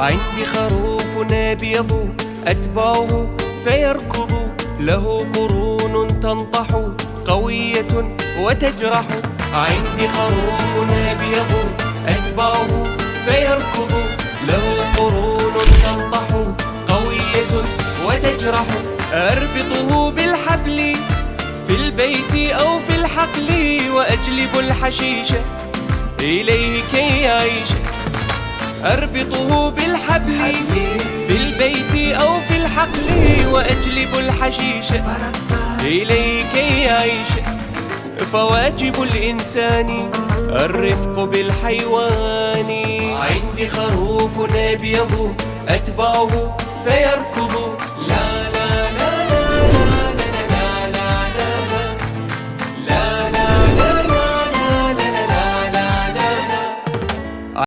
عندي خروف أبيض أتباعه فيركض، له قرون تنطح قوية وتجرح. عندي خروف أبيض أتباعه فيركض، له قرون تنطح قوية وتجرح. أربطه بالحبل في البيت أو في الحقل، وأجلب الحشيش إليه كي يعيش. أربطه بالحبل في البيت أو في الحقل، وأجلب الحشيش إليه كي يعيش. فواجب الإنسان الرفق بالحيوان. عندي خروف أبيض أتباعه فيركض،